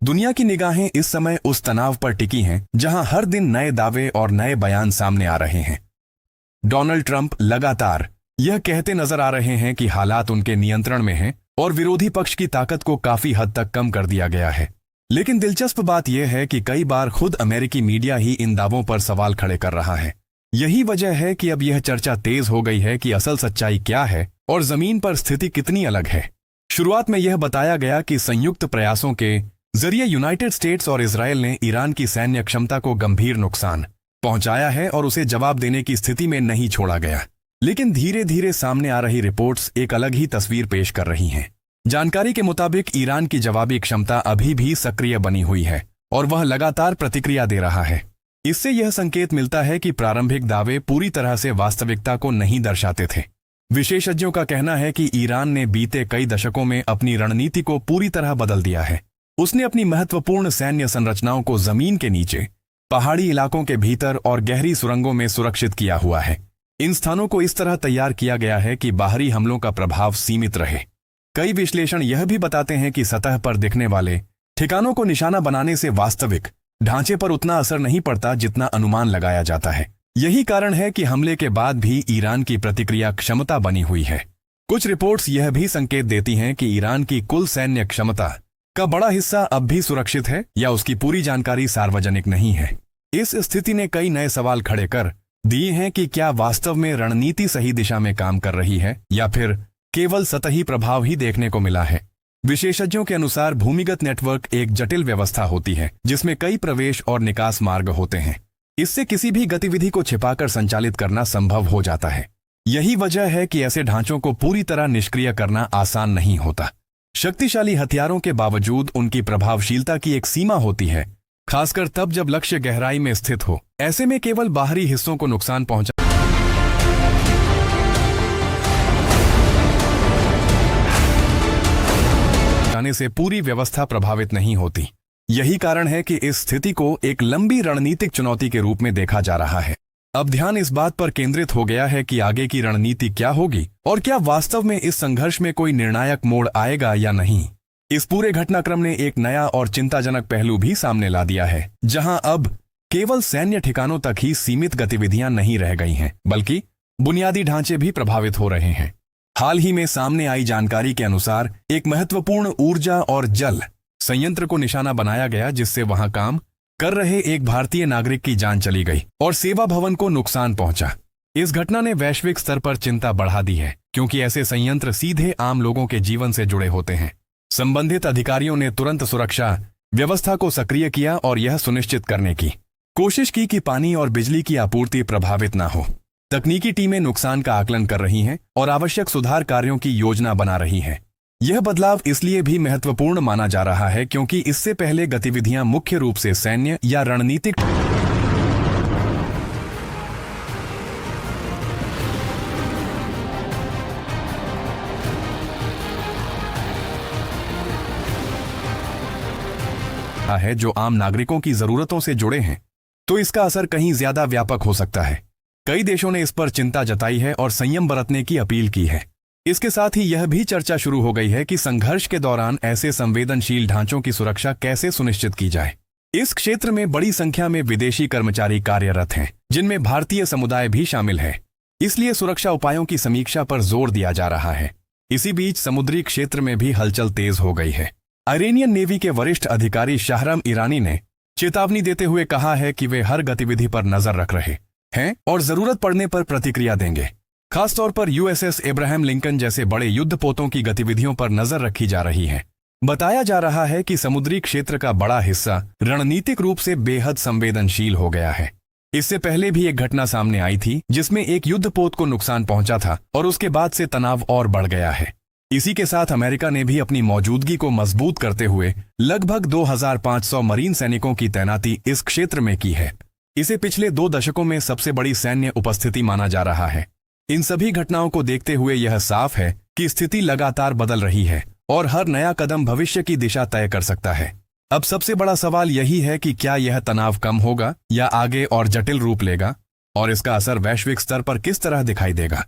दुनिया की निगाहें इस समय उस तनाव पर टिकी हैं जहां हर दिन नए दावे और नए बयान सामने आ रहे हैं। डोनाल्ड ट्रंप लगातार यह कहते नजर आ रहे हैं कि हालात उनके नियंत्रण में हैं और विरोधी पक्ष की ताकत को काफी हद तक कम कर दिया गया है। लेकिन दिलचस्प बात यह है कि कई बार खुद अमेरिकी मीडिया ही इन दावों पर सवाल खड़े कर रहा है। यही वजह है कि अब यह चर्चा तेज हो गई है कि असल सच्चाई क्या है और जमीन पर स्थिति कितनी अलग है। शुरुआत में यह बताया गया कि संयुक्त प्रयासों के जरिए यूनाइटेड स्टेट्स और इजरायल ने ईरान की सैन्य क्षमता को गंभीर नुकसान पहुंचाया है और उसे जवाब देने की स्थिति में नहीं छोड़ा गया। लेकिन धीरे धीरे सामने आ रही रिपोर्ट्स एक अलग ही तस्वीर पेश कर रही हैं। जानकारी के मुताबिक ईरान की जवाबी क्षमता अभी भी सक्रिय बनी हुई है और वह लगातार प्रतिक्रिया दे रहा है। इससे यह संकेत मिलता है कि प्रारंभिक दावे पूरी तरह से वास्तविकता को नहीं दर्शाते थे। विशेषज्ञों का कहना है कि ईरान ने बीते कई दशकों में अपनी रणनीति को पूरी तरह बदल दिया है। उसने अपनी महत्वपूर्ण सैन्य संरचनाओं को जमीन के नीचे, पहाड़ी इलाकों के भीतर और गहरी सुरंगों में सुरक्षित किया हुआ है। इन स्थानों को इस तरह तैयार किया गया है कि बाहरी हमलों का प्रभाव सीमित रहे। कई विश्लेषण यह भी बताते हैं कि सतह पर दिखने वाले ठिकानों को निशाना बनाने से वास्तविक ढांचे पर उतना असर नहीं पड़ता जितना अनुमान लगाया जाता है। यही कारण है कि हमले के बाद भी ईरान की प्रतिक्रिया क्षमता बनी हुई है। कुछ रिपोर्ट्स यह भी संकेत देती हैं कि ईरान की कुल सैन्य क्षमता का बड़ा हिस्सा अब भी सुरक्षित है या उसकी पूरी जानकारी सार्वजनिक नहीं है। इस स्थिति ने कई नए सवाल खड़े कर दिए हैं कि क्या वास्तव में रणनीति सही दिशा में काम कर रही है या फिर केवल सतही प्रभाव ही देखने को मिला है। विशेषज्ञों के अनुसार भूमिगत नेटवर्क एक जटिल व्यवस्था होती है जिसमें कई प्रवेश और निकास मार्ग होते हैं। इससे किसी भी गतिविधि को छिपाकर संचालित करना संभव हो जाता है। यही वजह है कि ऐसे ढांचों को पूरी तरह निष्क्रिय करना आसान नहीं होता। शक्तिशाली हथियारों के बावजूद उनकी प्रभावशीलता की एक सीमा होती है, खासकर तब जब लक्ष्य गहराई में स्थित हो। ऐसे में केवल बाहरी हिस्सों को नुकसान पहुंचाने से पूरी व्यवस्था प्रभावित नहीं होती। यही कारण है कि इस स्थिति को एक लंबी रणनीतिक चुनौती के रूप में देखा जा रहा है। अब ध्यान इस बात पर केंद्रित हो गया है कि आगे की रणनीति क्या होगी और क्या वास्तव में इस संघर्ष में कोई निर्णायक मोड़ आएगा या नहीं। इस पूरे घटनाक्रम ने एक नया और चिंताजनक पहलू भी सामने ला दिया है, जहां अब केवल सैन्य ठिकानों तक ही सीमित गतिविधियां नहीं रह गई हैं, बल्कि बुनियादी ढांचे भी प्रभावित हो रहे हैं। हाल ही में सामने आई जानकारी के अनुसार एक महत्वपूर्ण ऊर्जा और जल संयंत्र को निशाना बनाया गया, जिससे वहां काम कर रहे एक भारतीय नागरिक की जान चली गई और सेवा भवन को नुकसान पहुंचा। इस घटना ने वैश्विक स्तर पर चिंता बढ़ा दी है, क्योंकि ऐसे संयंत्र सीधे आम लोगों के जीवन से जुड़े होते हैं। संबंधित अधिकारियों ने तुरंत सुरक्षा व्यवस्था को सक्रिय किया और यह सुनिश्चित करने की कोशिश की कि पानी और बिजली की आपूर्ति प्रभावित न हो। तकनीकी टीमें नुकसान का आकलन कर रही हैं और आवश्यक सुधार कार्यों की योजना बना रही हैं। यह बदलाव इसलिए भी महत्वपूर्ण माना जा रहा है क्योंकि इससे पहले गतिविधियां मुख्य रूप से सैन्य या रणनीतिक है जो आम नागरिकों की जरूरतों से जुड़े हैं, तो इसका असर कहीं ज्यादा व्यापक हो सकता है। कई देशों ने इस पर चिंता जताई है और संयम बरतने की अपील की है। इसके साथ ही यह भी चर्चा शुरू हो गई है कि संघर्ष के दौरान ऐसे संवेदनशील ढांचों की सुरक्षा कैसे सुनिश्चित की जाए। इस क्षेत्र में बड़ी संख्या में विदेशी कर्मचारी कार्यरत हैं, जिनमें भारतीय समुदाय भी शामिल है। इसलिए सुरक्षा उपायों की समीक्षा पर जोर दिया जा रहा है। इसी बीच समुद्री क्षेत्र में भी हलचल तेज हो गई है। आयरेनियन नेवी के वरिष्ठ अधिकारी शाहराम ईरानी ने चेतावनी देते हुए कहा है कि वे हर गतिविधि पर नजर रख रहे हैं और जरूरत पड़ने पर प्रतिक्रिया देंगे। खासतौर पर यूएसएस एब्राहम लिंकन जैसे बड़े युद्धपोतों की गतिविधियों पर नजर रखी जा रही है। बताया जा रहा है कि समुद्री क्षेत्र का बड़ा हिस्सा रणनीतिक रूप से बेहद संवेदनशील हो गया है। इससे पहले भी एक घटना सामने आई थी जिसमें एक युद्धपोत को नुकसान पहुंचा था और उसके बाद से तनाव और बढ़ गया है। इसी के साथ अमेरिका ने भी अपनी मौजूदगी को मजबूत करते हुए लगभग 2500 मरीन सैनिकों की तैनाती इस क्षेत्र में की है। इसे पिछले 2 दशकों में सबसे बड़ी सैन्य उपस्थिति माना जा रहा है। इन सभी घटनाओं को देखते हुए यह साफ है कि स्थिति लगातार बदल रही है और हर नया कदम भविष्य की दिशा तय कर सकता है। अब सबसे बड़ा सवाल यही है कि क्या यह तनाव कम होगा या आगे और जटिल रूप लेगा, और इसका असर वैश्विक स्तर पर किस तरह दिखाई देगा।